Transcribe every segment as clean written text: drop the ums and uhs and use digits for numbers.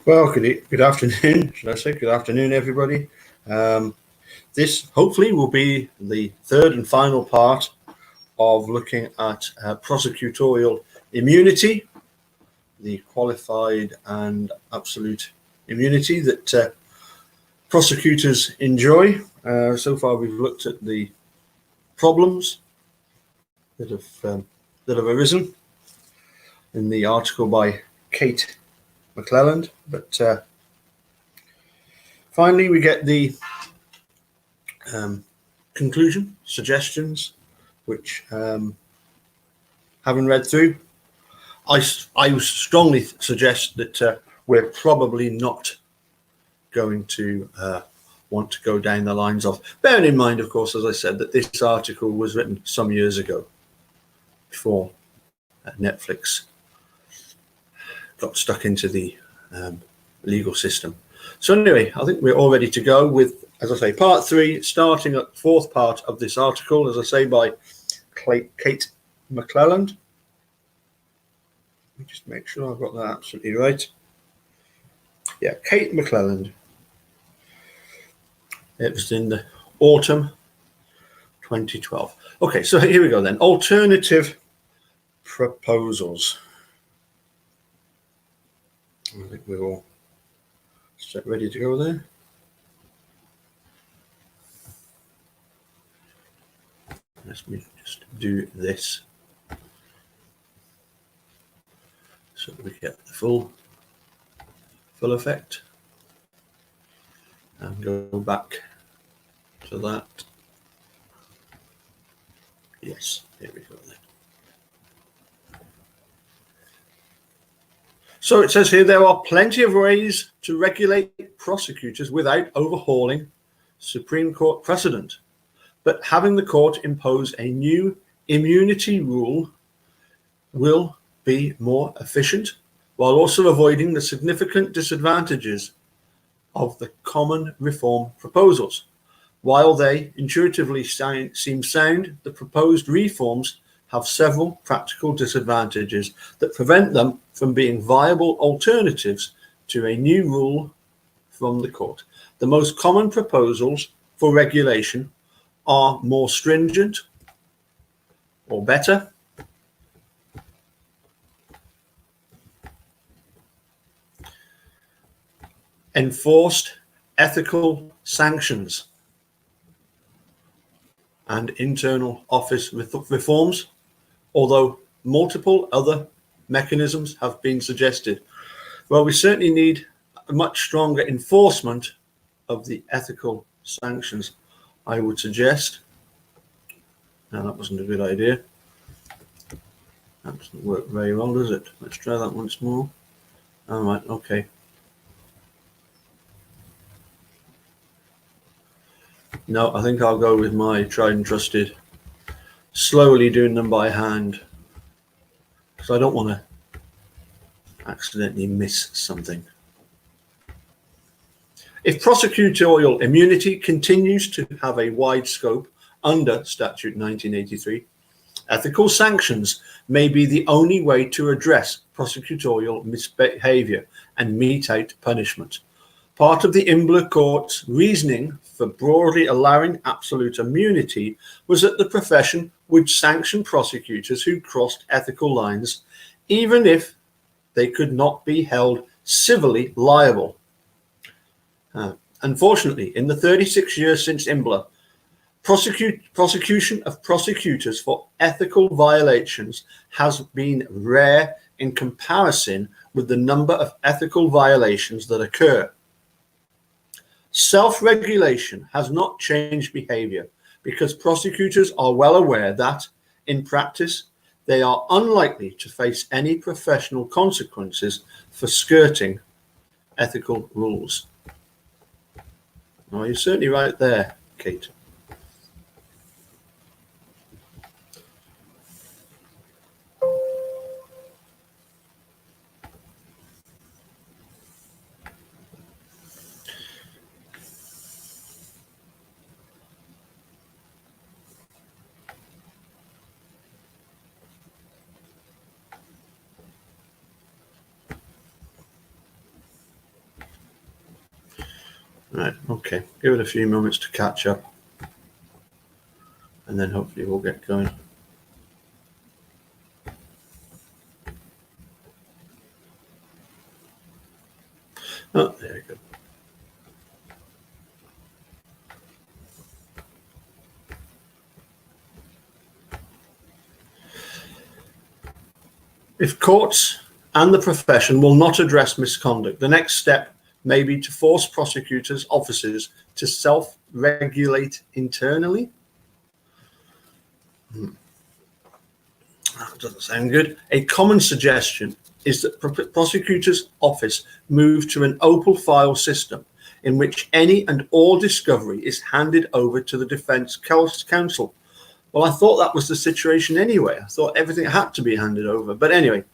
Well, good afternoon, should I say? Good afternoon, everybody. This hopefully will be the third and final part of looking at prosecutorial immunity, the qualified and absolute immunity that prosecutors enjoy. So far, we've looked at the problems that have arisen in the article by Kate McClelland, but finally we get the conclusion, suggestions, which having read through, I strongly suggest that we're probably not going to want to go down the lines of, bearing in mind, of course, as I said, that this article was written some years ago, before Netflix got stuck into the legal system. So anyway, I think we're all ready to go with, as I say, part 3, starting at the fourth part of this article, as I say, by Kate McClelland. Let me just make sure I've got that absolutely right. Yeah, Kate McClelland. It was in the autumn 2012. Okay, so here we go then. Alternative proposals. I think we're all ready to go there. Let me just do this so we get the full effect, and go back to that. Yes, here we go then. So it says here, there are plenty of ways to regulate prosecutors without overhauling Supreme Court precedent. But having the court impose a new immunity rule will be more efficient, while also avoiding the significant disadvantages of the common reform proposals. While they intuitively seem sound, the proposed reforms have several practical disadvantages that prevent them from being viable alternatives to a new rule from the court. The most common proposals for regulation are more stringent or better, enforced ethical sanctions, and internal office reforms, although multiple other mechanisms have been suggested. Well, we certainly need a much stronger enforcement of the ethical sanctions, I would suggest. Now, that wasn't a good idea. That doesn't work very well, does it? Let's try that once more. All right, okay. No, I think I'll go with my tried and trusted, slowly doing them by hand, because I don't want to accidentally miss something. If prosecutorial immunity continues to have a wide scope under Statute 1983, ethical sanctions may be the only way to address prosecutorial misbehavior and mete out punishment. Part of the Imbler Court's reasoning for broadly allowing absolute immunity was that the profession would sanction prosecutors who crossed ethical lines, even if they could not be held civilly liable. Unfortunately, in the 36 years since Imbler, prosecution of prosecutors for ethical violations has been rare in comparison with the number of ethical violations that occur. Self-regulation has not changed behavior because prosecutors are well aware that, in practice, they are unlikely to face any professional consequences for skirting ethical rules. Oh, you're certainly right there, Kate. Right, okay. Give it a few moments to catch up. And then hopefully we'll get going. Oh, there we go. If courts and the profession will not address misconduct, the next step may be to force prosecutors' offices to self-regulate internally. That doesn't sound good. A common suggestion is that prosecutor's office move to an open file system in which any and all discovery is handed over to the defense counsel. Well, I thought that was the situation anyway. I thought everything had to be handed over. But anyway,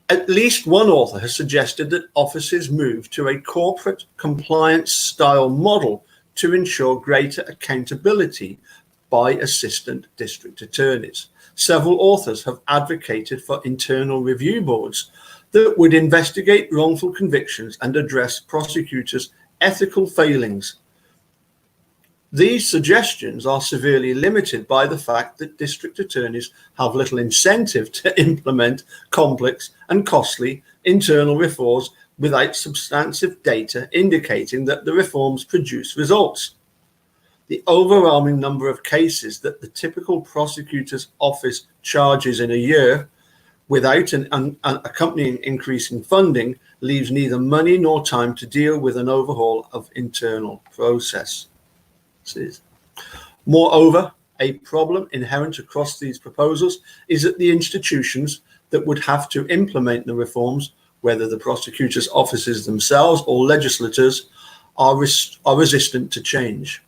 at least one author has suggested that offices move to a corporate compliance style model to ensure greater accountability by assistant district attorneys. Several authors have advocated for internal review boards that would investigate wrongful convictions and address prosecutors' ethical failings. These suggestions are severely limited by the fact that district attorneys have little incentive to implement complex and costly internal reforms without substantive data indicating that the reforms produce results. The overwhelming number of cases that the typical prosecutor's office charges in a year without an accompanying increase in funding leaves neither money nor time to deal with an overhaul of internal processes. Moreover, a problem inherent across these proposals is that the institutions that would have to implement the reforms, whether the prosecutors' offices themselves or legislators, are resistant to change.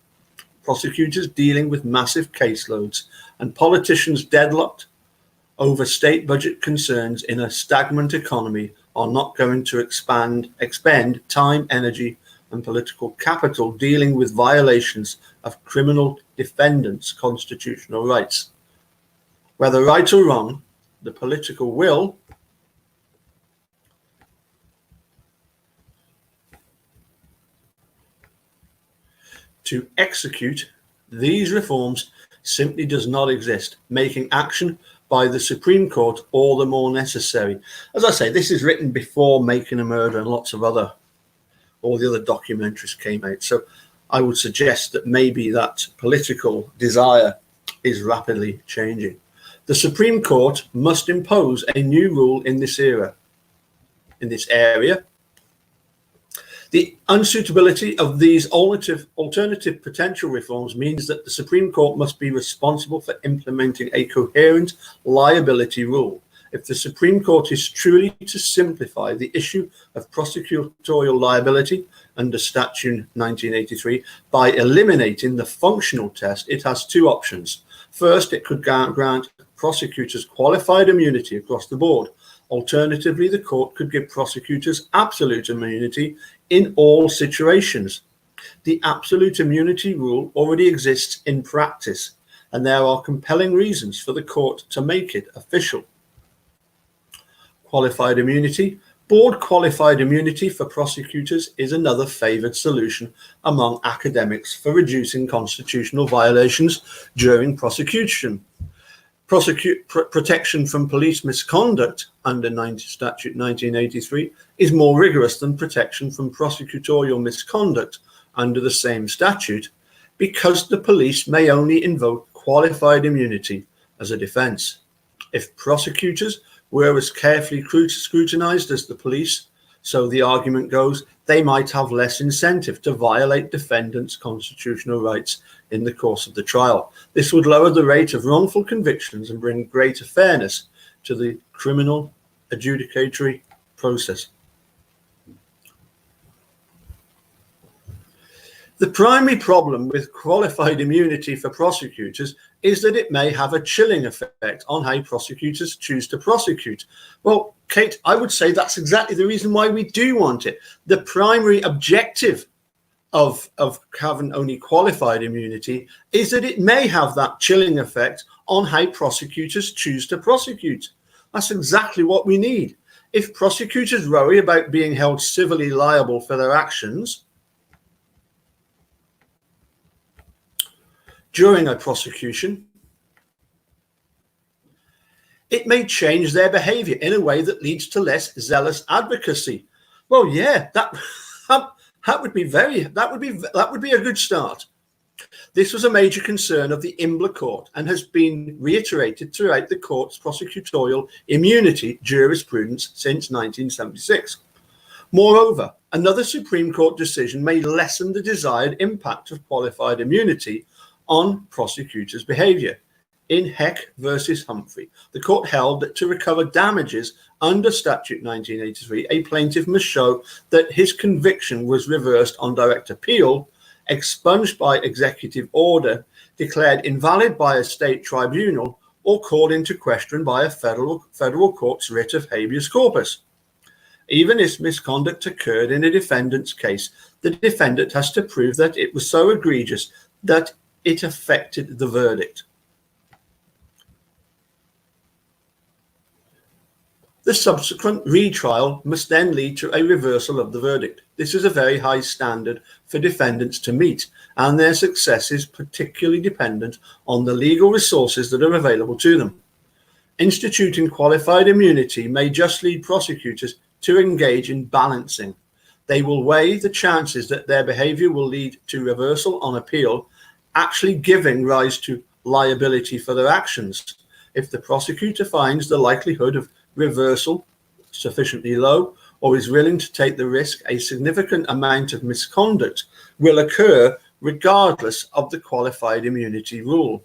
Prosecutors dealing with massive caseloads and politicians deadlocked over state budget concerns in a stagnant economy are not going to expend time, energy, and political capital dealing with violations of criminal defendants' constitutional rights. Whether right or wrong, the political will to execute these reforms simply does not exist, making action by the Supreme Court all the more necessary. As I say, this is written before Making a Murder and lots of all the other documentaries came out. So I would suggest that maybe that political desire is rapidly changing. The Supreme Court must impose a new rule in this area. The unsuitability of these alternative potential reforms means that the Supreme Court must be responsible for implementing a coherent liability rule. If the Supreme Court is truly to simplify the issue of prosecutorial liability under Statute 1983 by eliminating the functional test, it has two options. First, it could grant prosecutors qualified immunity across the board. Alternatively, the court could give prosecutors absolute immunity in all situations. The absolute immunity rule already exists in practice, and there are compelling reasons for the court to make it official. Qualified immunity. Board qualified immunity for prosecutors is another favoured solution among academics for reducing constitutional violations during prosecution. Protection from police misconduct under Statute 1983 is more rigorous than protection from prosecutorial misconduct under the same statute because the police may only invoke qualified immunity as a defence. If prosecutors were as carefully scrutinised as the police, so the argument goes, they might have less incentive to violate defendants' constitutional rights in the course of the trial. This would lower the rate of wrongful convictions and bring greater fairness to the criminal adjudicatory process. The primary problem with qualified immunity for prosecutors is that it may have a chilling effect on how prosecutors choose to prosecute. Well, Kate, I would say that's exactly the reason why we do want it. The primary objective of having only qualified immunity is that it may have that chilling effect on how prosecutors choose to prosecute. That's exactly what we need. If prosecutors worry about being held civilly liable for their actions, during a prosecution, it may change their behavior in a way that leads to less zealous advocacy. Well, yeah, that would be a good start. This was a major concern of the Imbler court and has been reiterated throughout the court's prosecutorial immunity jurisprudence since 1976. Moreover, another Supreme Court decision may lessen the desired impact of qualified immunity on prosecutors' behavior. In Heck versus Humphrey, the court held that to recover damages under Statute 1983, a plaintiff must show that his conviction was reversed on direct appeal, expunged by executive order, declared invalid by a state tribunal, or called into question by a federal court's writ of habeas corpus. Even if misconduct occurred in a defendant's case, the defendant has to prove that it was so egregious that it affected the verdict. The subsequent retrial must then lead to a reversal of the verdict. This is a very high standard for defendants to meet, and their success is particularly dependent on the legal resources that are available to them. Instituting qualified immunity may just lead prosecutors to engage in balancing. They will weigh the chances that their behavior will lead to reversal on appeal, actually giving rise to liability for their actions. If the prosecutor finds the likelihood of reversal sufficiently low, or is willing to take the risk, a significant amount of misconduct will occur regardless of the qualified immunity rule.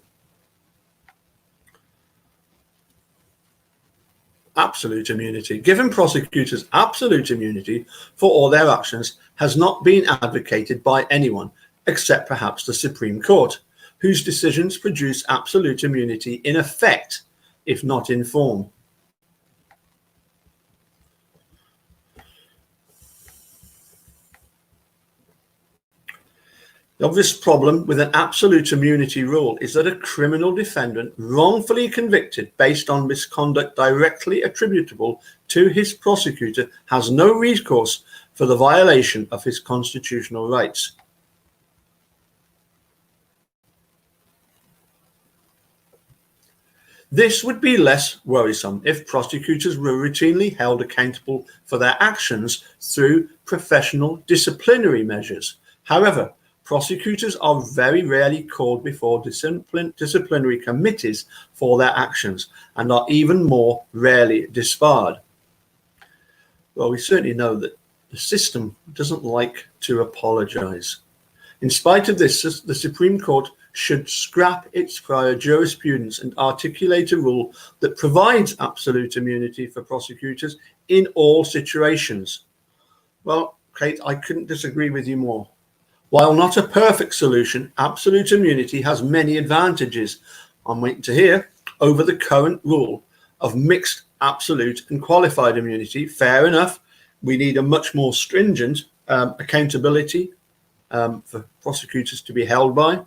Absolute immunity. Giving prosecutors absolute immunity for all their actions has not been advocated by anyone, except perhaps the Supreme Court, whose decisions produce absolute immunity in effect, if not in form. The obvious problem with an absolute immunity rule is that a criminal defendant wrongfully convicted based on misconduct directly attributable to his prosecutor has no recourse for the violation of his constitutional rights. This would be less worrisome if prosecutors were routinely held accountable for their actions through professional disciplinary measures. However, prosecutors are very rarely called before disciplinary committees for their actions, and are even more rarely disbarred. Well, we certainly know that the system doesn't like to apologize. In spite of this, the Supreme Court should scrap its prior jurisprudence and articulate a rule that provides absolute immunity for prosecutors in all situations. Well, Kate, I couldn't disagree with you more. While not a perfect solution, absolute immunity has many advantages, I'm waiting to hear, over the current rule of mixed absolute and qualified immunity. Fair enough, we need a much more stringent accountability for prosecutors to be held by,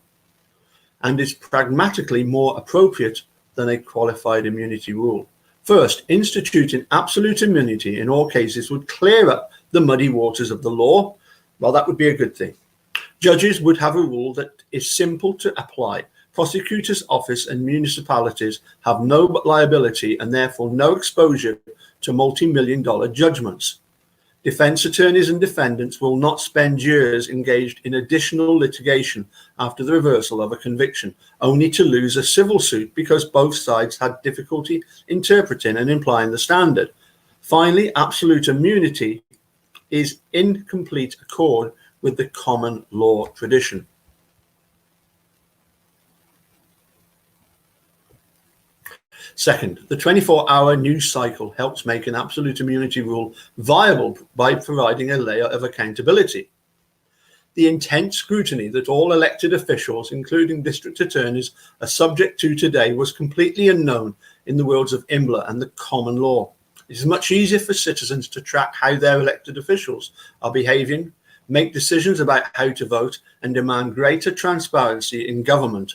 and is pragmatically more appropriate than a qualified immunity rule. First, instituting absolute immunity in all cases would clear up the muddy waters of the law. Well, that would be a good thing. Judges would have a rule that is simple to apply. Prosecutor's office and municipalities have no liability and therefore no exposure to multi-million-dollar judgments. Defense attorneys and defendants will not spend years engaged in additional litigation after the reversal of a conviction, only to lose a civil suit because both sides had difficulty interpreting and implying the standard. Finally, absolute immunity is in complete accord with the common law tradition. Second, the 24-hour news cycle helps make an absolute immunity rule viable by providing a layer of accountability. The intense scrutiny that all elected officials, including district attorneys, are subject to today was completely unknown in the worlds of Imbler and the common law. It is much easier for citizens to track how their elected officials are behaving, make decisions about how to vote, and demand greater transparency in government.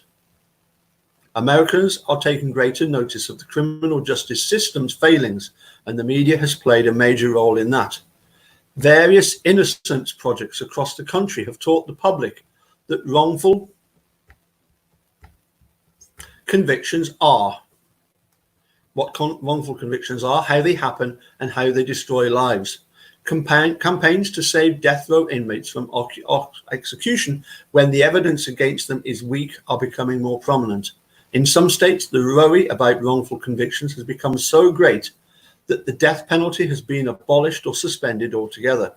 Americans are taking greater notice of the criminal justice system's failings, and the media has played a major role in that. Various innocence projects across the country have taught the public that wrongful convictions are, what wrongful convictions are, how they happen, and how they destroy lives. Campaigns to save death row inmates from execution when the evidence against them is weak are becoming more prominent. In some states, the worry about wrongful convictions has become so great that the death penalty has been abolished or suspended altogether.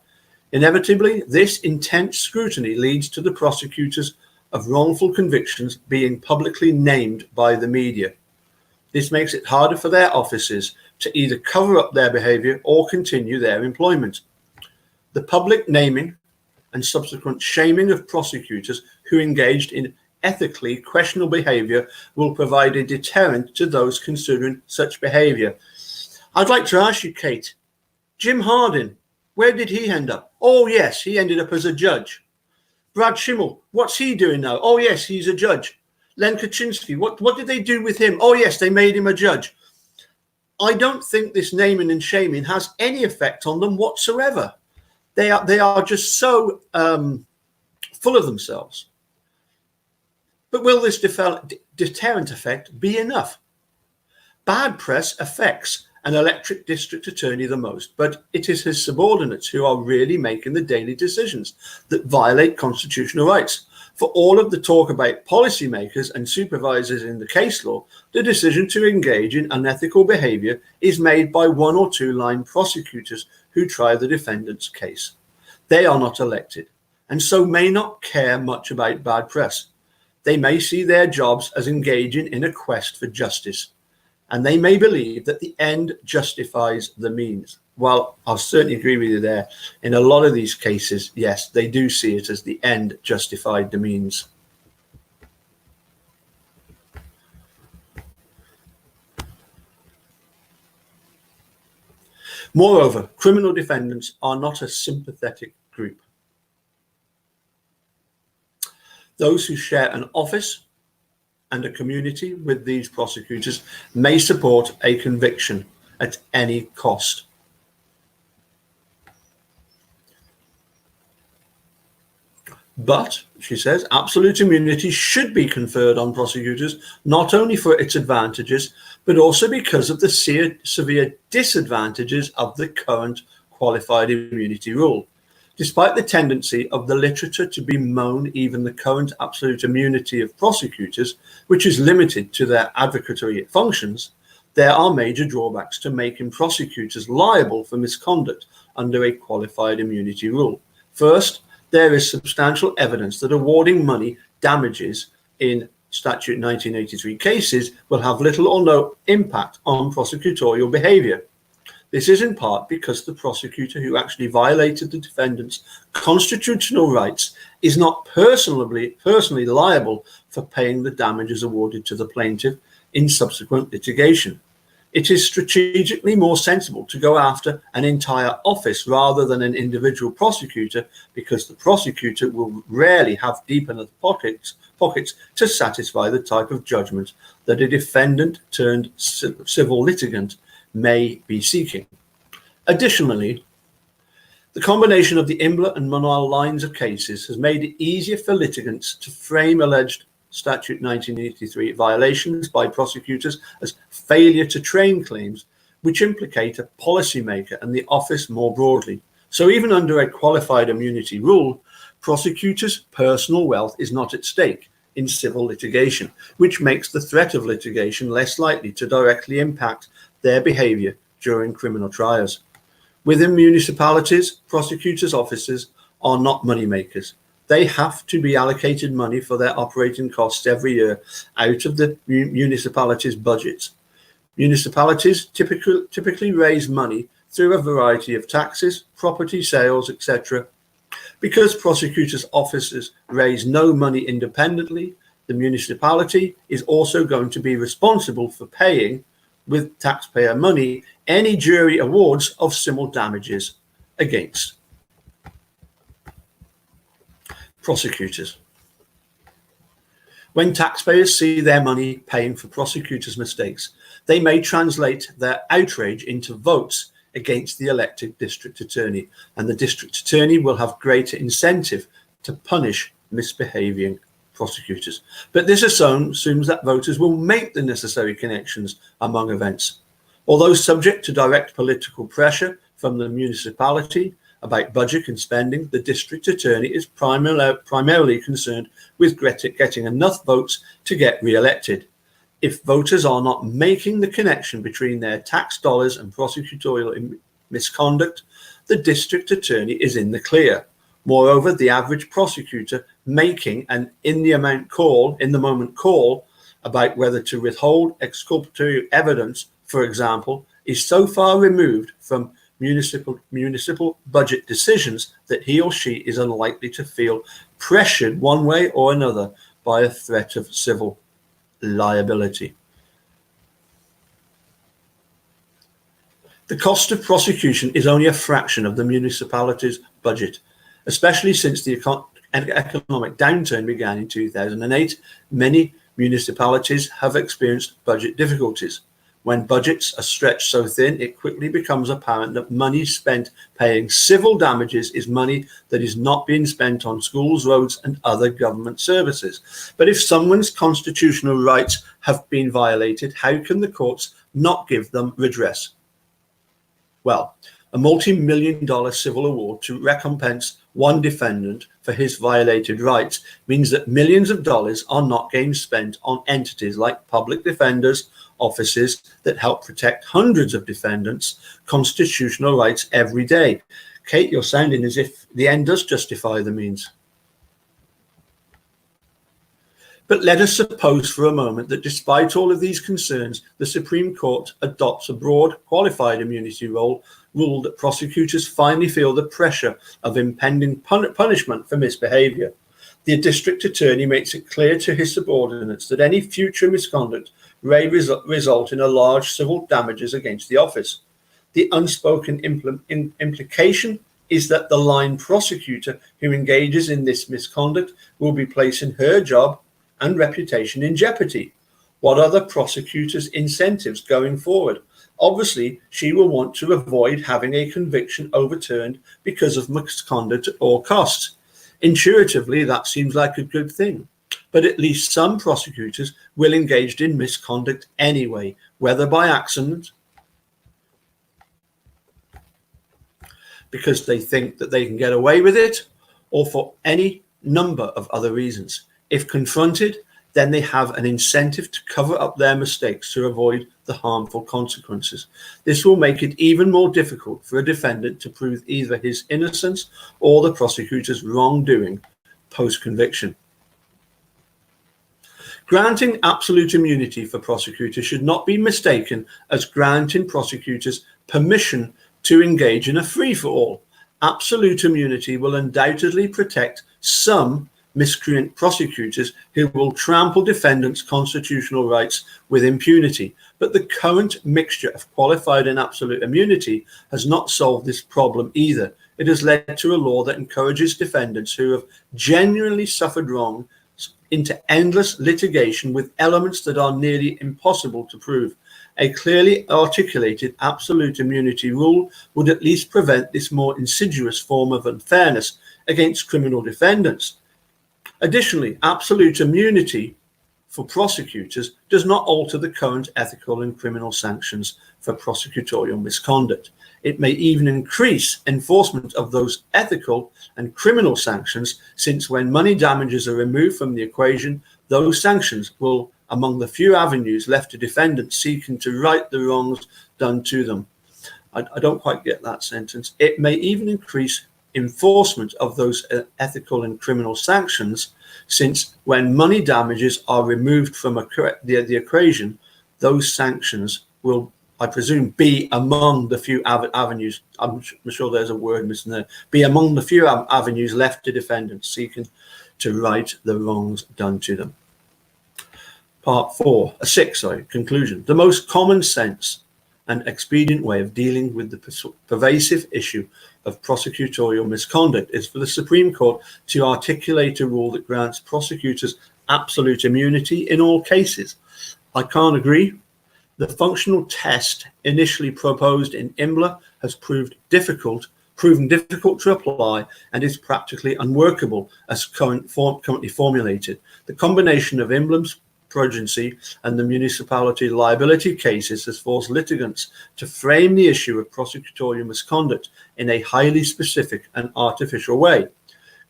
Inevitably, this intense scrutiny leads to the prosecutors of wrongful convictions being publicly named by the media. This makes it harder for their officers to either cover up their behavior or continue their employment. The public naming and subsequent shaming of prosecutors who engaged in ethically questionable behavior will provide a deterrent to those considering such behavior. I'd like to ask you, Kate, Jim Hardin, where did he end up? Oh, yes, he ended up as a judge. Brad Schimmel, what's he doing now? Oh, yes, he's a judge. Len Kaczynski, what did they do with him? Oh, yes, they made him a judge. I don't think this naming and shaming has any effect on them whatsoever. They are just so full of themselves. But will this deterrent effect be enough? Bad press affects an elected district attorney the most, but it is his subordinates who are really making the daily decisions that violate constitutional rights. For all of the talk about policymakers and supervisors in the case law, the decision to engage in unethical behavior is made by 1 or 2 line prosecutors who try the defendant's case. They are not elected, and so may not care much about bad press. They may see their jobs as engaging in a quest for justice, and they may believe that the end justifies the means. Well, I'll certainly agree with you there. In a lot of these cases, yes, they do see it as the end justified the means. Moreover, criminal defendants are not a sympathetic group. Those who share an office and a community with these prosecutors may support a conviction at any cost. But, she says, absolute immunity should be conferred on prosecutors, not only for its advantages, but also because of the severe disadvantages of the current qualified immunity rule. Despite the tendency of the literature to bemoan even the current absolute immunity of prosecutors, which is limited to their advocatory functions, there are major drawbacks to making prosecutors liable for misconduct under a qualified immunity rule. First, there is substantial evidence that awarding money damages in Statute 1983 cases will have little or no impact on prosecutorial behavior. This is in part because the prosecutor who actually violated the defendant's constitutional rights is not personally liable for paying the damages awarded to the plaintiff in subsequent litigation. It is strategically more sensible to go after an entire office rather than an individual prosecutor, because the prosecutor will rarely have deep enough pockets to satisfy the type of judgment that a defendant turned civil litigant may be seeking. Additionally, the combination of the Imbler and Munal lines of cases has made it easier for litigants to frame alleged Statute 1983 violations by prosecutors as failure to train claims, which implicate a policymaker and the office more broadly. So even under a qualified immunity rule, prosecutors' personal wealth is not at stake in civil litigation, which makes the threat of litigation less likely to directly impact their behavior during criminal trials. Within municipalities, prosecutors' offices are not moneymakers. They have to be allocated money for their operating costs every year out of the municipalities' budgets. Municipalities typically raise money through a variety of taxes, property sales, etc. Because prosecutors' offices raise no money independently, the municipality is also going to be responsible for paying, with taxpayer money, any jury awards of civil damages against prosecutors. When taxpayers see their money paying for prosecutors' mistakes, they may translate their outrage into votes against the elected district attorney, and the district attorney will have greater incentive to punish misbehaving prosecutors. But this assumes that voters will make the necessary connections among events. Although subject to direct political pressure from the municipality about budget and spending, the district attorney is primarily concerned with getting enough votes to get re-elected. If voters are not making the connection between their tax dollars and prosecutorial misconduct, the district attorney is in the clear. Moreover, the average prosecutor making an in-the-moment call about whether to withhold exculpatory evidence, for example, is so far removed from municipal budget decisions that he or she is unlikely to feel pressured one way or another by a threat of civil liability. The cost of prosecution is only a fraction of the municipality's budget, especially since the economic downturn began in 2008. Many municipalities have experienced budget difficulties. When budgets are stretched so thin, it quickly becomes apparent that money spent paying civil damages is money that is not being spent on schools, roads, and other government services. But if someone's constitutional rights have been violated, how can the courts not give them redress? Well, a multi-million-dollar civil award to recompense one defendant for his violated rights means that millions of dollars are not getting spent on entities like public defenders, offices that help protect hundreds of defendants' constitutional rights every day. Kate, you're sounding as if the end does justify the means. But let us suppose for a moment that despite all of these concerns, the Supreme Court adopts a broad qualified immunity rule that prosecutors finally feel the pressure of impending punishment for misbehavior. The district attorney makes it clear to his subordinates that any future misconduct may result in a large civil damages against the office. The unspoken implication is that the line prosecutor who engages in this misconduct will be placing her job and reputation in jeopardy. What are the prosecutor's incentives going forward? Obviously, she will want to avoid having a conviction overturned because of misconduct at all costs. Intuitively, that seems like a good thing. But at least some prosecutors will engage in misconduct anyway, whether by accident, because they think that they can get away with it, or for any number of other reasons. If confronted, then they have an incentive to cover up their mistakes to avoid the harmful consequences. This will make it even more difficult for a defendant to prove either his innocence or the prosecutor's wrongdoing post-conviction. Granting absolute immunity for prosecutors should not be mistaken as granting prosecutors permission to engage in a free-for-all. Absolute immunity will undoubtedly protect some miscreant prosecutors who will trample defendants' constitutional rights with impunity. But the current mixture of qualified and absolute immunity has not solved this problem either. It has led to a law that encourages defendants who have genuinely suffered wrong into endless litigation with elements that are nearly impossible to prove. A clearly articulated absolute immunity rule would at least prevent this more insidious form of unfairness against criminal defendants. Additionally, absolute immunity for prosecutors does not alter the current ethical and criminal sanctions for prosecutorial misconduct. It may even increase enforcement of those ethical and criminal sanctions, since when money damages are removed from the equation, those sanctions will, among the few avenues left to defendants seeking to right the wrongs done to them. I don't quite get that sentence. It may even increase enforcement of those ethical and criminal sanctions, since when money damages are removed from the equation, those sanctions will, I presume, be among the few avenues. I'm sure there's a word missing there. Be among the few avenues left to defendants seeking to right the wrongs done to them. Conclusion. The most common sense and expedient way of dealing with the pervasive issue of prosecutorial misconduct is for the Supreme Court to articulate a rule that grants prosecutors absolute immunity in all cases. I can't agree. The functional test initially proposed in IMBLA has proved difficult proven difficult to apply, and is practically unworkable as currently formulated. The combination of emblems, pruriency, and the municipality liability cases has forced litigants to frame the issue of prosecutorial misconduct in a highly specific and artificial way.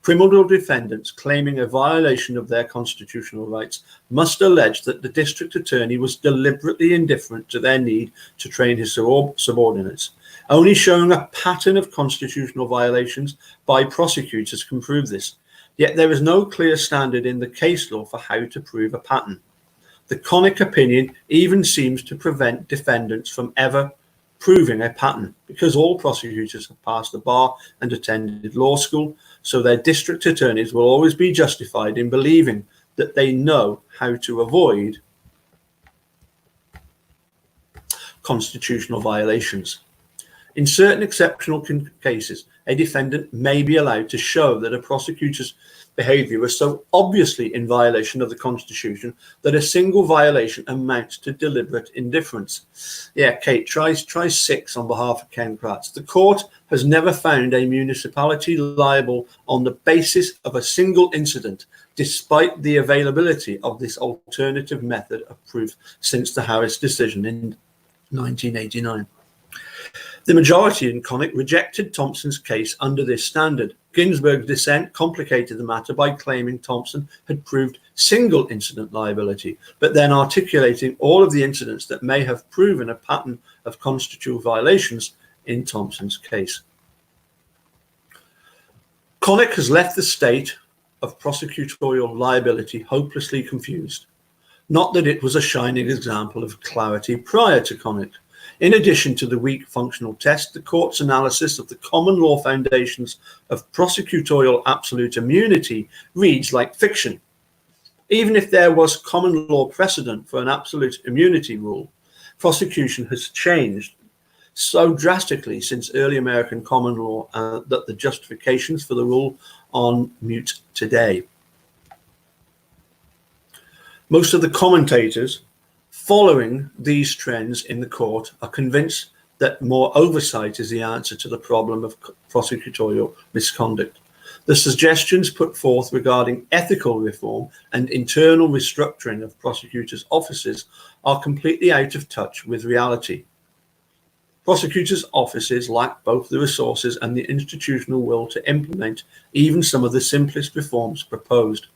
Criminal defendants claiming a violation of their constitutional rights must allege that the district attorney was deliberately indifferent to their need to train his subordinates. Only showing a pattern of constitutional violations by prosecutors can prove this. Yet there is no clear standard in the case law for how to prove a pattern. The Connick opinion even seems to prevent defendants from ever proving a pattern, because all prosecutors have passed the bar and attended law school, so their district attorneys will always be justified in believing that they know how to avoid constitutional violations. In certain exceptional cases, a defendant may be allowed to show that a prosecutor's behaviour was so obviously in violation of the Constitution that a single violation amounts to deliberate indifference. Yeah, Kate, try 6 on behalf of Ken Kratz. The court has never found a municipality liable on the basis of a single incident, despite the availability of this alternative method of proof since the Harris decision in 1989. The majority in Connick rejected Thompson's case under this standard. Ginsburg's dissent complicated the matter by claiming Thompson had proved single incident liability, but then articulating all of the incidents that may have proven a pattern of constitutional violations in Thompson's case. Connick has left the state of prosecutorial liability hopelessly confused. Not that it was a shining example of clarity prior to Connick. In addition to the weak functional test, the court's analysis of the common law foundations of prosecutorial absolute immunity reads like fiction. Even if there was common law precedent for an absolute immunity rule, prosecution has changed so drastically since early American common law that the justifications for the rule are mute today. Most of the commentators following these trends in the court are convinced that more oversight is the answer to the problem of prosecutorial misconduct. The suggestions put forth regarding ethical reform and internal restructuring of prosecutors' offices are completely out of touch with reality. Prosecutors' offices lack both the resources and the institutional will to implement even some of the simplest reforms proposed.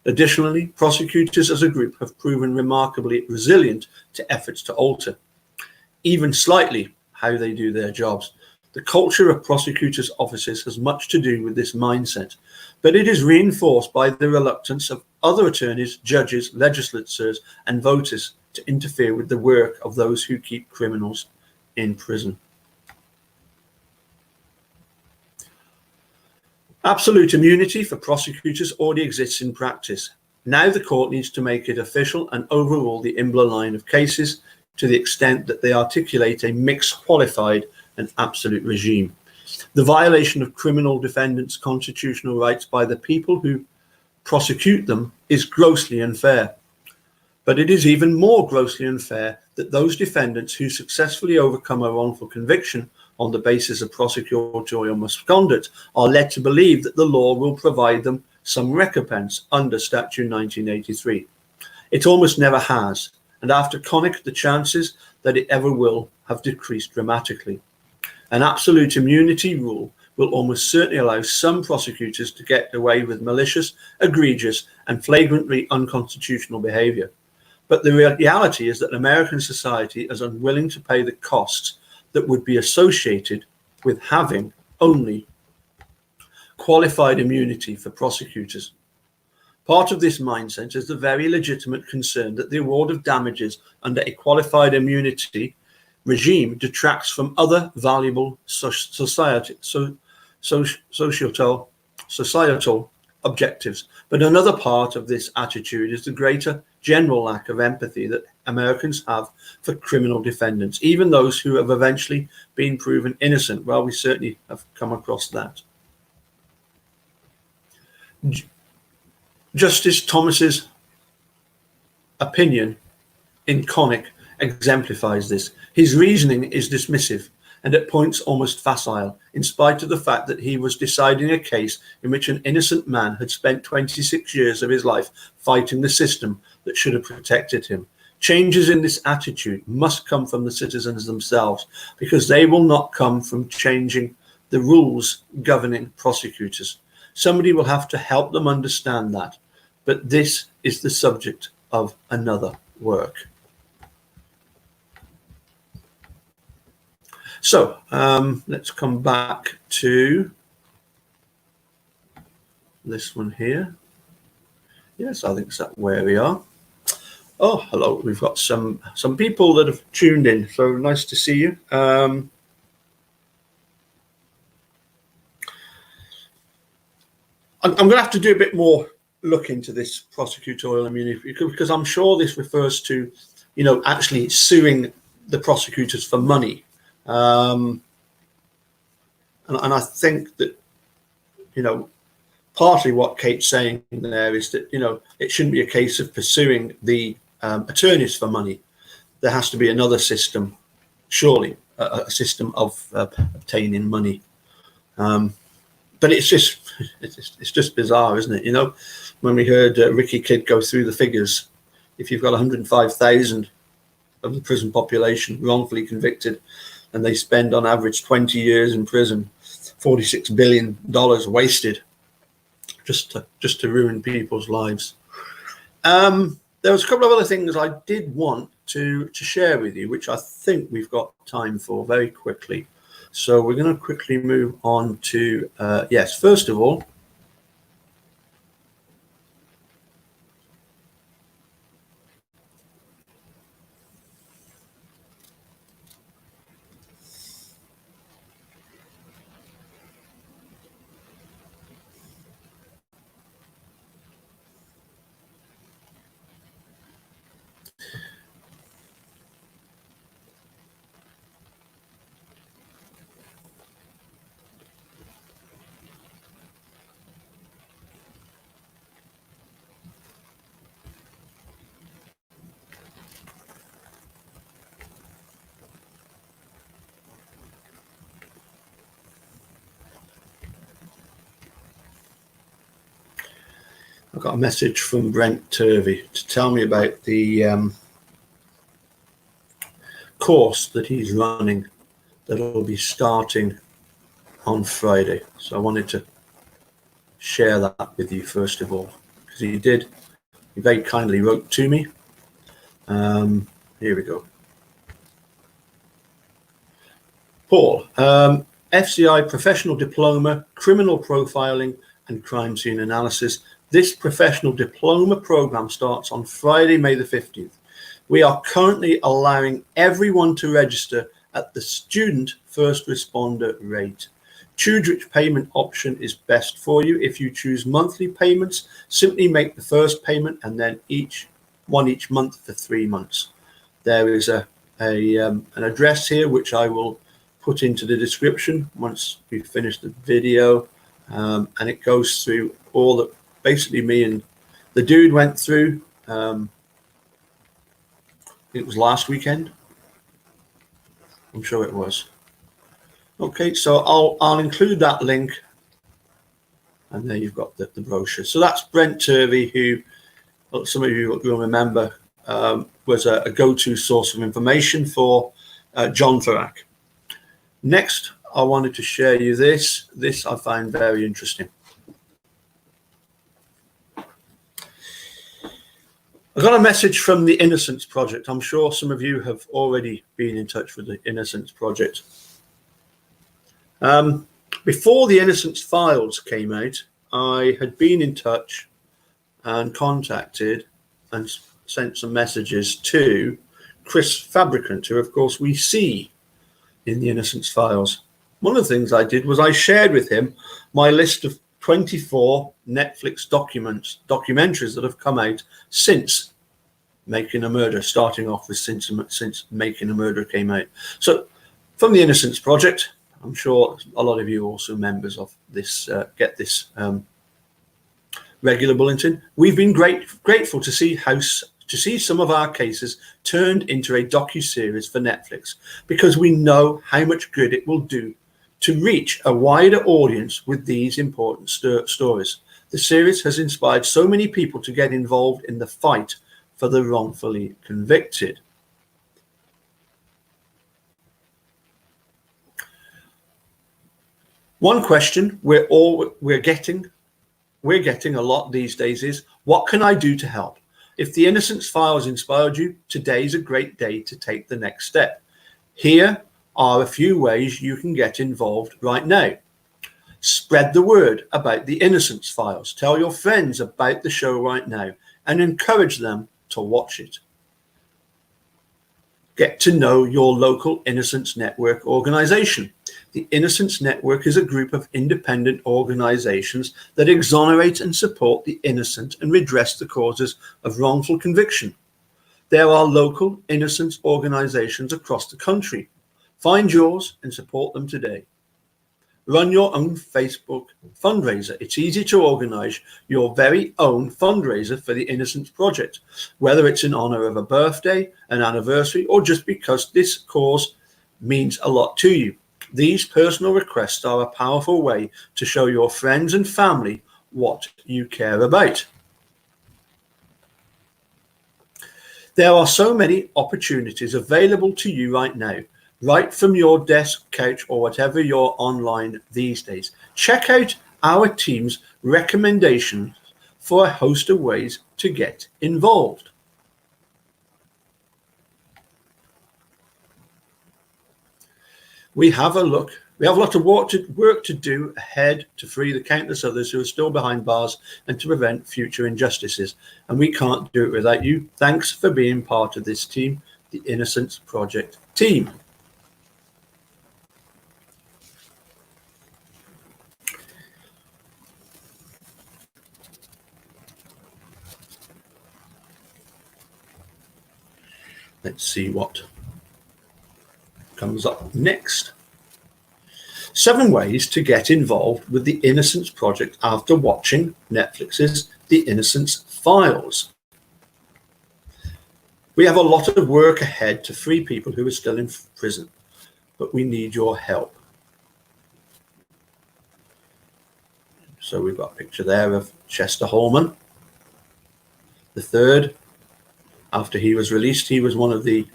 Additionally, prosecutors as a group have proven remarkably resilient to efforts to alter, even slightly, how they do their jobs. The culture of prosecutors' offices has much to do with this mindset, but it is reinforced by the reluctance of other attorneys, judges, legislators, and voters to interfere with the work of those who keep criminals in prison. Absolute immunity for prosecutors already exists in practice. Now the court needs to make it official and overrule the Imbler line of cases to the extent that they articulate a mixed qualified and absolute regime. The violation of criminal defendants' constitutional rights by the people who prosecute them is grossly unfair. But it is even more grossly unfair that those defendants who successfully overcome a wrongful conviction on the basis of prosecutorial misconduct are led to believe that the law will provide them some recompense under Statute 1983. It almost never has, and after Connick, the chances that it ever will have decreased dramatically. An absolute immunity rule will almost certainly allow some prosecutors to get away with malicious, egregious, and flagrantly unconstitutional behavior. But the reality is that American society is unwilling to pay the costs that would be associated with having only qualified immunity for prosecutors. Part of this mindset is the very legitimate concern that the award of damages under a qualified immunity regime detracts from other valuable societal objectives. But another part of this attitude is the greater general lack of empathy that Americans have for criminal defendants, even those who have eventually been proven innocent. Well, we certainly have come across that. Justice Thomas's opinion in Connick exemplifies this. His reasoning is dismissive. and at points almost facile, in spite of the fact that he was deciding a case in which an innocent man had spent 26 years of his life fighting the system that should have protected him. Changes in this attitude must come from the citizens themselves, because they will not come from changing the rules governing prosecutors. Somebody will have to help them understand that. But this is the subject of another work. So let's come back to this one here. Yes, I think that's where we are. Oh, hello. We've got some people that have tuned in. So nice to see you. I'm going to have to do a bit more look into this prosecutorial immunity, because I'm sure this refers to, actually suing the prosecutors for money. And I think that, partly what Kate's saying there is that, it shouldn't be a case of pursuing the attorneys for money. There has to be another system, surely, a system of obtaining money. But it's just bizarre, isn't it? When we heard Ricky Kidd go through the figures, if you've got 105,000 of the prison population wrongfully convicted, and they spend on average 20 years in prison, $46 billion wasted just to ruin people's lives. There was a couple of other things I did want to share with you, which I think we've got time for very quickly. So we're going to quickly move on to, yes, first of all, I got a message from Brent Turvy to tell me about the course that he's running that will be starting on Friday. So I wanted to share that with you first of all, because he very kindly wrote to me. Here we go. Paul, FCI Professional Diploma, Criminal Profiling and Crime Scene Analysis. This professional diploma program starts on Friday, May the 15th. We are currently allowing everyone to register at the student first responder rate. Choose which payment option is best for you. If you choose monthly payments, simply make the first payment and then each month for 3 months. There is an address here which I will put into the description once we finish the video, and it goes through all that basically me and the dude went through. It was last weekend. I'm sure it was. Okay, so I'll include that link, and there you've got the brochure. So that's Brent Turvy, who, well, some of you will remember, was a go-to source of information for John Farrak. Next, I wanted to share you this. This I find very interesting. I got a message from the Innocence Project. I'm sure some of you have already been in touch with the Innocence Project. Before the Innocence Files came out, I had been in touch and contacted and sent some messages to Chris Fabricant, who of course we see in the Innocence Files. One of the things I did was I shared with him my list of 24 Netflix documentaries that have come out since Making a Murder, starting off with since Making a Murder came out. So from the Innocence Project, I'm sure a lot of you are also members of this, get this regular bulletin. We've been grateful to see how to see some of our cases turned into a docu-series for Netflix, because we know how much good it will do to reach a wider audience with these important stories. The series has inspired so many people to get involved in the fight for the wrongfully convicted. One question we're getting a lot these days is, what can I do to help? If the Innocence Files inspired you, today's a great day to take the next step. Here are a few ways you can get involved right now. Spread the word about the Innocence Files. Tell your friends about the show right now and encourage them to watch it. Get to know your local Innocence Network organization. The Innocence Network is a group of independent organizations that exonerate and support the innocent and redress the causes of wrongful conviction. There are local innocence organizations across the country. Find yours and support them today. Run your own Facebook fundraiser. It's easy to organize your very own fundraiser for the Innocence Project, whether it's in honor of a birthday, an anniversary, or just because this cause means a lot to you. These personal requests are a powerful way to show your friends and family what you care about. There are so many opportunities available to you right now, right from your desk, couch, or whatever you're online these days. Check out our team's recommendations for a host of ways to get involved. We have a lot of work to do ahead to free the countless others who are still behind bars and to prevent future injustices. And we can't do it without you. Thanks for being part of this team, the Innocence Project team. Let's see what comes up next. 7 ways to get involved with the Innocence Project after watching Netflix's The Innocence Files. We have a lot of work ahead to free people who are still in prison, but we need your help. So we've got a picture there of Chester Holman, the third. After he was released, he was one of the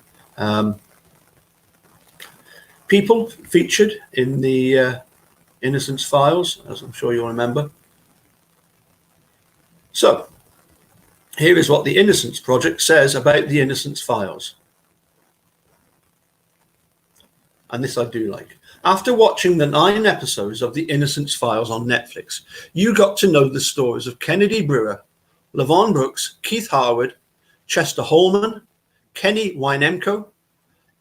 people featured in the Innocence Files, as I'm sure you'll remember. So, here is what the Innocence Project says about the Innocence Files. And this I do like. After watching the 9 episodes of the Innocence Files on Netflix, you got to know the stories of Kennedy Brewer, Lavon Brooks, Keith Harwood, Chester Holman, Kenny Winemko,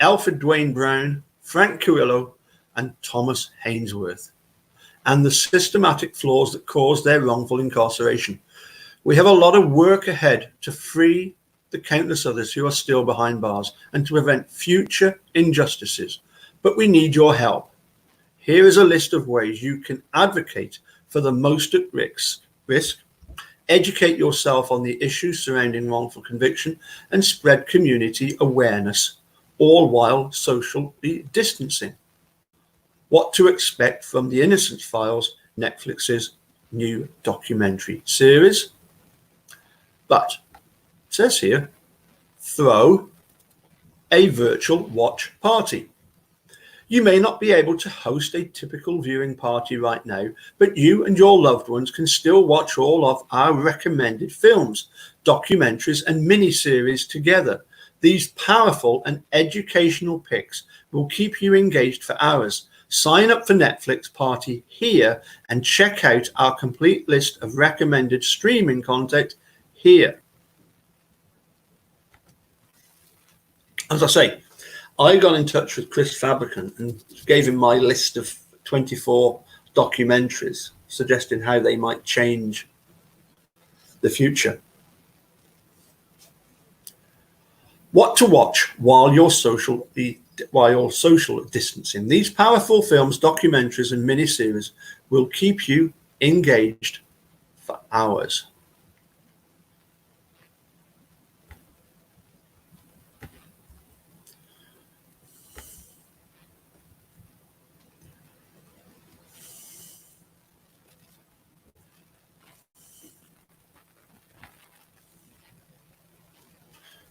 Alfred Dwayne Brown, Frank Cuillo, and Thomas Hainsworth, and the systematic flaws that caused their wrongful incarceration. We have a lot of work ahead to free the countless others who are still behind bars and to prevent future injustices, but we need your help. Here is a list of ways you can advocate for the most at risk, educate yourself on the issues surrounding wrongful conviction, and spread community awareness, all while socially distancing. What to expect from the Innocence Files, Netflix's new documentary series. But it says here, throw a virtual watch party. You may not be able to host a typical viewing party right now, but you and your loved ones can still watch all of our recommended films, documentaries, and mini-series together. These powerful and educational picks will keep you engaged for hours. Sign up for Netflix Party here and check out our complete list of recommended streaming content here. As I say, I got in touch with Chris Fabricant and gave him my list of 24 documentaries, suggesting how they might change the future. What to watch while you're social distancing. These powerful films, documentaries, and miniseries will keep you engaged for hours.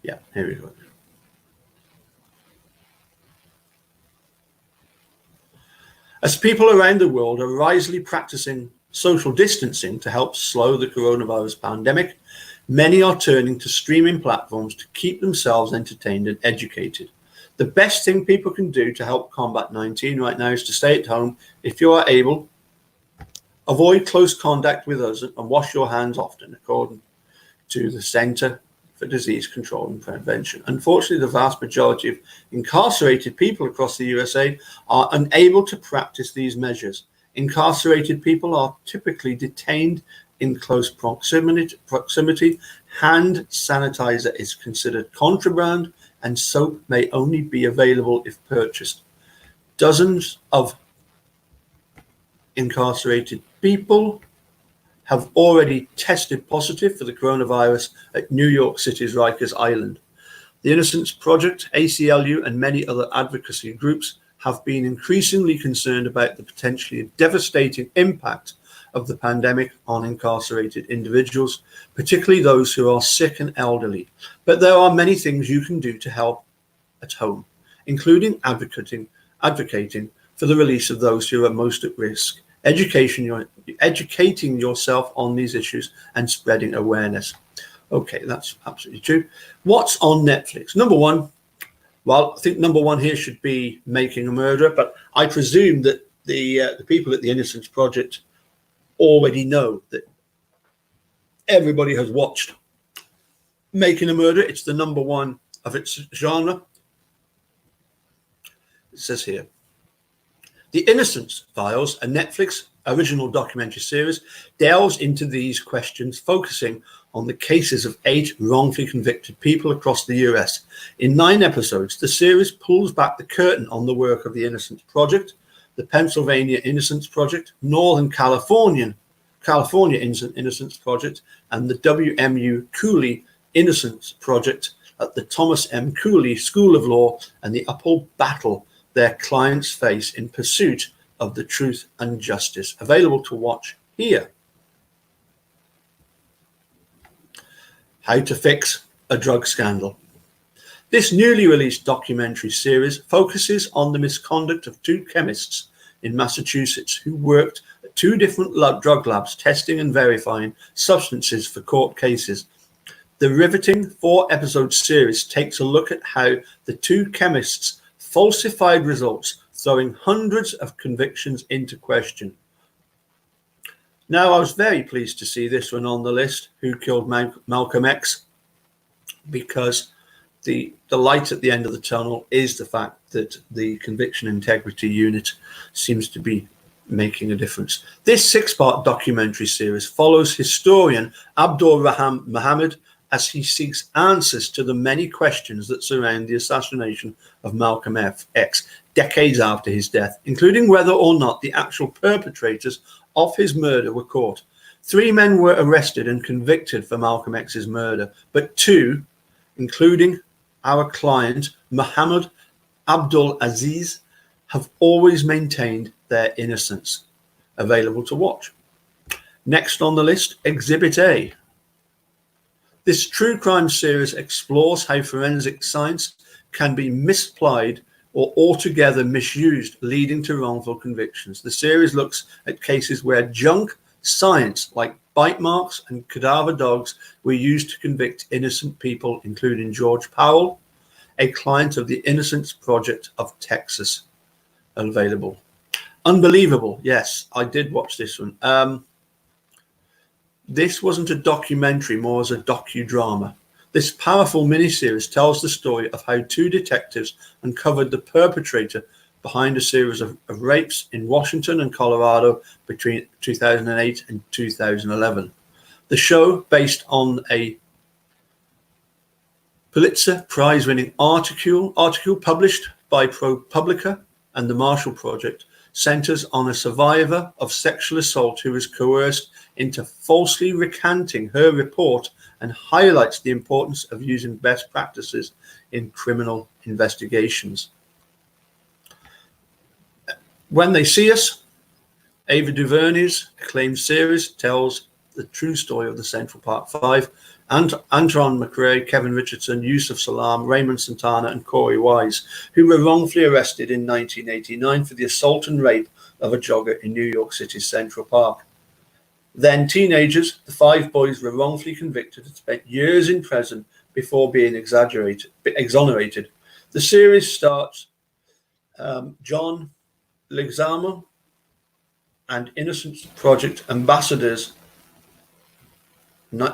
Yeah, here we go. As people around the world are wisely practicing social distancing to help slow the coronavirus pandemic, many are turning to streaming platforms to keep themselves entertained and educated. The best thing people can do to help combat 19 right now is to stay at home if you are able. Avoid close contact with others and wash your hands often, according to the Center for Disease Control and Prevention. Unfortunately, the vast majority of incarcerated people across the USA are unable to practice these measures. Incarcerated people are typically detained in close proximity. Hand sanitizer is considered contraband, and soap may only be available if purchased. Dozens of incarcerated people have already tested positive for the coronavirus at New York City's Rikers Island. The Innocence Project, ACLU, and many other advocacy groups have been increasingly concerned about the potentially devastating impact of the pandemic on incarcerated individuals, particularly those who are sick and elderly. But there are many things you can do to help at home, including advocating for the release of those who are most at risk, educating yourself on these issues, and spreading awareness. Okay, that's absolutely true. What's on Netflix? Number one, well, I think number one here should be Making a Murderer, but I presume that the people at the Innocence Project already know that everybody has watched Making a Murderer. It's the number one of its genre. It says here, The Innocence Files, a Netflix original documentary series, delves into these questions, focusing on the cases of 8 wrongfully convicted people across the US. In 9 episodes, the series pulls back the curtain on the work of the Innocence Project, the Pennsylvania Innocence Project, Northern California Innocence Project, and the WMU Cooley Innocence Project at the Thomas M. Cooley School of Law, and the uphill battle their clients face in pursuit of the truth and justice. Available to watch here. How to Fix a Drug Scandal. This newly released documentary series focuses on the misconduct of 2 chemists in Massachusetts who worked at 2 different drug labs testing and verifying substances for court cases. The riveting 4-episode series takes a look at how the 2 chemists falsified results, throwing hundreds of convictions into question. Now, I was very pleased to see this one on the list, Who Killed Malcolm X, because the light at the end of the tunnel is the fact that the Conviction Integrity Unit seems to be making a difference. This 6-part documentary series follows historian Abdul Raham Muhammad as he seeks answers to the many questions that surround the assassination of Malcolm X decades after his death, including whether or not the actual perpetrators of his murder were caught. 3 men were arrested and convicted for Malcolm X's murder, but 2, including our client Muhammad Abdul Aziz, have always maintained their innocence. Available to watch. Next on the list, Exhibit A. This true crime series explores how forensic science can be misapplied or altogether misused, leading to wrongful convictions. The series looks at cases where junk science, like bite marks and cadaver dogs, were used to convict innocent people, including George Powell, a client of the Innocence Project of Texas. Available. Unbelievable. Yes, I did watch this one. This wasn't a documentary, more as a docudrama. This powerful miniseries tells the story of how 2 detectives uncovered the perpetrator behind a series of rapes in Washington and Colorado between 2008 and 2011. The show, based on a Pulitzer Prize-winning article published by ProPublica and the Marshall Project, centers on a survivor of sexual assault who was coerced into falsely recanting her report and highlights the importance of using best practices in criminal investigations. When They See Us, Ava DuVernay's acclaimed series tells the true story of the Central Park 5 Anton McRae, Kevin Richardson, Yusuf Salam, Raymond Santana, and Corey Wise, who were wrongfully arrested in 1989 for the assault and rape of a jogger in New York City's Central Park. Then teenagers, the 5 boys were wrongfully convicted and spent years in prison before being exonerated. The series starts John Leguizamo and Innocence Project ambassadors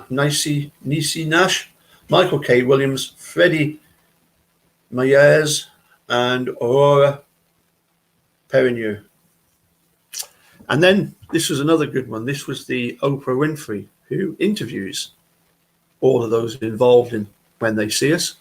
Nisi Nash, Michael K. Williams, Freddie Mayers, and Aurora Perrineau. And then this was another good one. This was the Oprah Winfrey, who interviews all of those involved in When They See Us.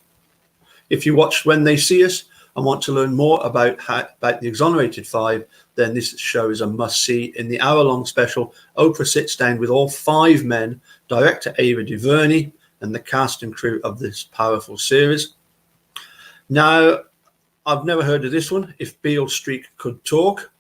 If you watch When They See Us and want to learn more about the Exonerated 5, then this show is a must-see. In the hour-long special, Oprah sits down with all 5 men, director Ava DuVernay, and the cast and crew of this powerful series. Now, I've never heard of this one, If Beale Street Could Talk,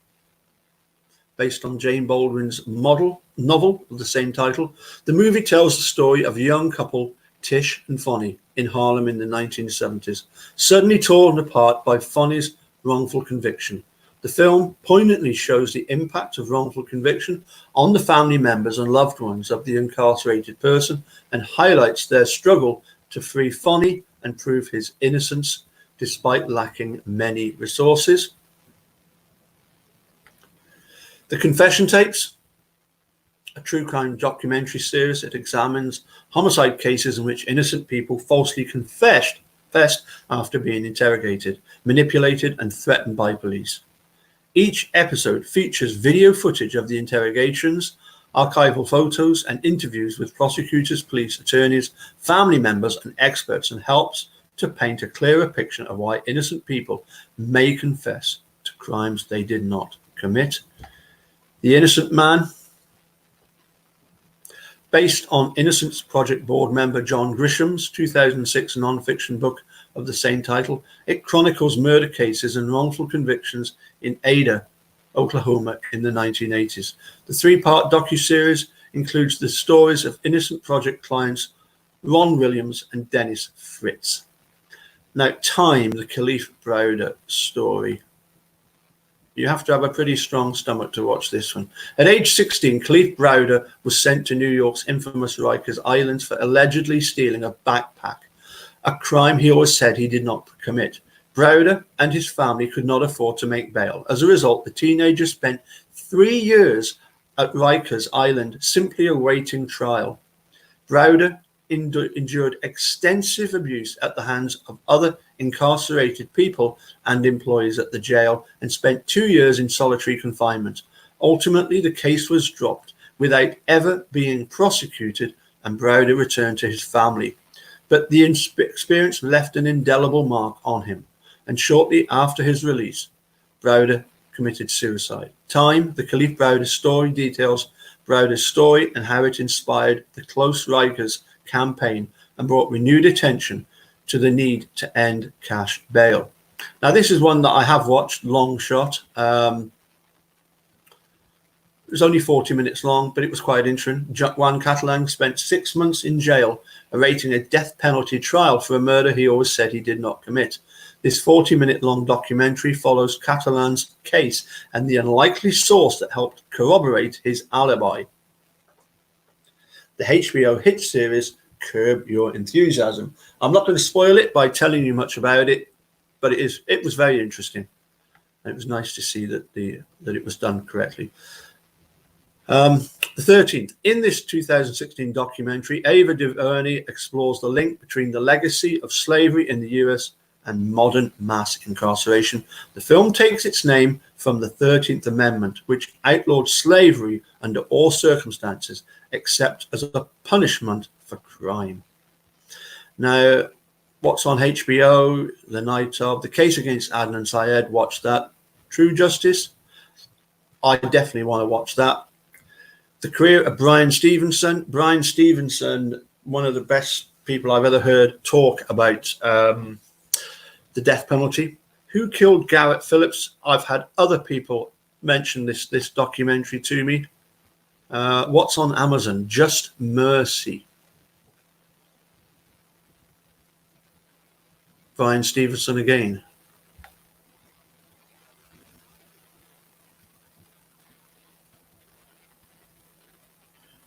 based on Jane Baldwin's novel of the same title. The movie tells the story of a young couple, Tish and Fonnie, in Harlem in the 1970s, suddenly torn apart by Fonnie's wrongful conviction. The film poignantly shows the impact of wrongful conviction on the family members and loved ones of the incarcerated person and highlights their struggle to free Fonnie and prove his innocence despite lacking many resources. The Confession Tapes, a true crime documentary series that examines homicide cases in which innocent people falsely confessed after being interrogated, manipulated, and threatened by police. Each episode features video footage of the interrogations, archival photos, and interviews with prosecutors, police, attorneys, family members, and experts, and helps to paint a clearer picture of why innocent people may confess to crimes they did not commit. The Innocent Man, based on Innocence Project board member John Grisham's 2006 non-fiction book of the same title, it chronicles murder cases and wrongful convictions in Ada, Oklahoma in the 1980s. The 3-part docuseries includes the stories of Innocence Project clients Ron Williams and Dennis Fritz. Now, Time, the Kalief Browder story. You have to have a pretty strong stomach to watch this one. At age 16, Kalief Browder was sent to New York's infamous Rikers Island for allegedly stealing a backpack, a crime he always said he did not commit. Browder and his family could not afford to make bail. As a result, the teenager spent 3 years at Rikers Island simply awaiting trial. Browder endured extensive abuse at the hands of other incarcerated people and employees at the jail and spent 2 years in solitary confinement. Ultimately, the case was dropped without ever being prosecuted, and Browder returned to his family. But the experience left an indelible mark on him, and shortly after his release, Browder committed suicide. Time, the Kalief Browder story, details Browder's story and how it inspired the Close Rikers campaign and brought renewed attention to the need to end cash bail. Now, this is one that I have watched, Long Shot. It was only 40 minutes long, but it was quite interesting. Juan Catalan spent 6 months in jail awaiting a death penalty trial for a murder he always said he did not commit. This 40-minute long documentary follows Catalan's case and the unlikely source that helped corroborate his alibi. The HBO hit series Curb Your Enthusiasm. I'm not going to spoil it by telling you much about it, but it was very interesting. And it was nice to see that it was done correctly. The 13th. In this 2016 documentary, Ava DuVernay explores the link between the legacy of slavery in the US and modern mass incarceration. The film takes its name from the 13th Amendment, which outlawed slavery under all circumstances, except as a punishment for crime. Now, what's on HBO? The night of the case against Adnan Syed. Watch that. True Justice. I definitely want to watch that. The career of Bryan Stevenson. Bryan Stevenson, one of the best people I've ever heard talk about the death penalty. Who Killed Garrett Phillips? I've had other people mention this documentary to me. What's on Amazon? Just Mercy. Bryan Stevenson again.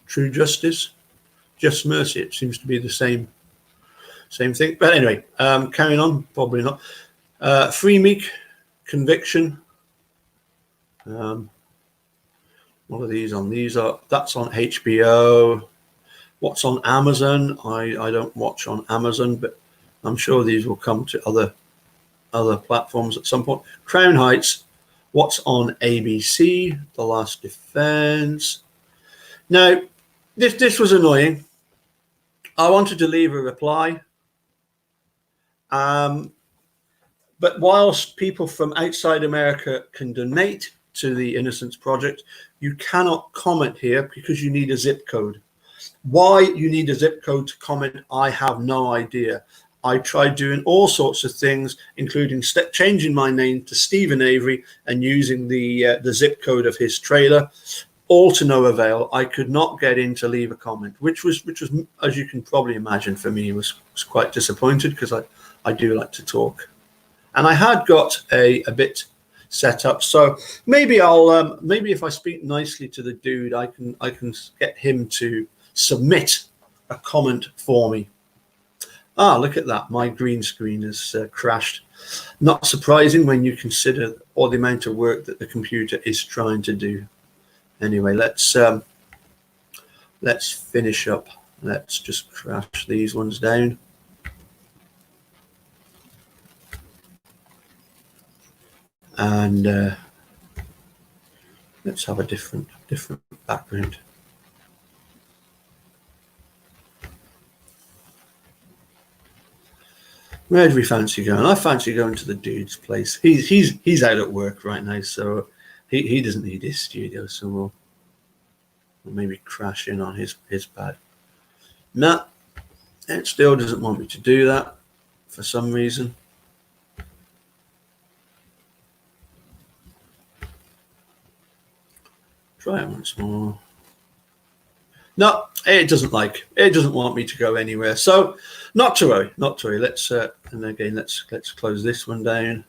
True justice, just mercy. It seems to be the same thing. But anyway, carrying on. Probably not. Free Meek, Conviction. What are these on? That's on HBO. What's on Amazon? I don't watch on Amazon, but I'm sure these will come to other platforms at some point. Crown Heights. What's on ABC? The Last Defense. Now, this was annoying. I wanted to leave a reply, but whilst people from outside America can donate to the Innocence Project, you cannot comment here because you need a zip code. Why you need a zip code to comment, I have no idea. I tried doing all sorts of things, including changing my name to Stephen Avery and using the zip code of his trailer, all to no avail. I could not get in to leave a comment, which was, as you can probably imagine, for me was quite disappointed, because I do like to talk, and I had got a bit set up. So maybe maybe if I speak nicely to the dude, I can get him to submit a comment for me. Look at that. My green screen has crashed. Not surprising when you consider all the amount of work that the computer is trying to do. Anyway, let's finish up. Let's just crash these ones down. And let's have a different background. Where do we fancy going? I fancy going to the dude's place. He's out at work right now, so he doesn't need his studio. So we'll maybe crash in on his pad. No, it still doesn't want me to do that for some reason. Try it once more. No, it doesn't want me to go anywhere. So not to worry. Let's and again let's close this one down.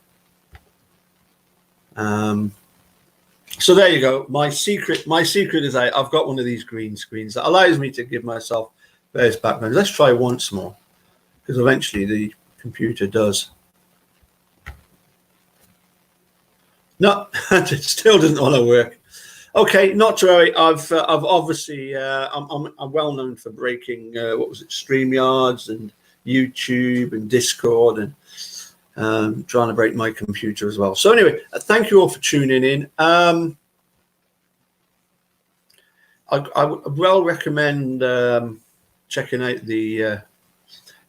So there you go. My secret is I've got one of these green screens that allows me to give myself various backgrounds. Let's try once more, because eventually the computer does. No, it still doesn't want to work. Okay, not to worry. I've obviously I'm well known for breaking StreamYards and YouTube and Discord, and trying to break my computer as well. So anyway, thank you all for tuning in. I would well recommend checking out the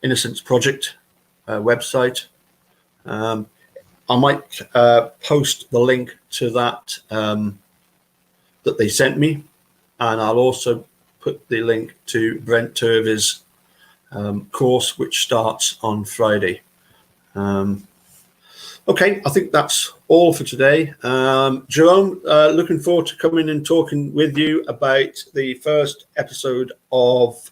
Innocence Project website. I might post the link to that that they sent me, and I'll also put the link to Brent Turvy's course, which starts on Friday. Okay, I think that's all for today. Jerome, looking forward to coming and talking with you about the first episode of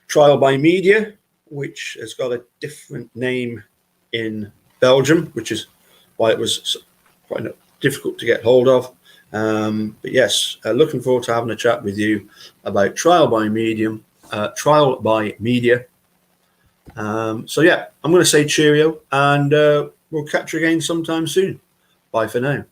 Trial by Media, which has got a different name in Belgium, which is why it was quite difficult to get hold of. But yes, looking forward to having a chat with you about Trial by Media. So yeah, I'm going to say cheerio, and we'll catch you again sometime soon. Bye for now.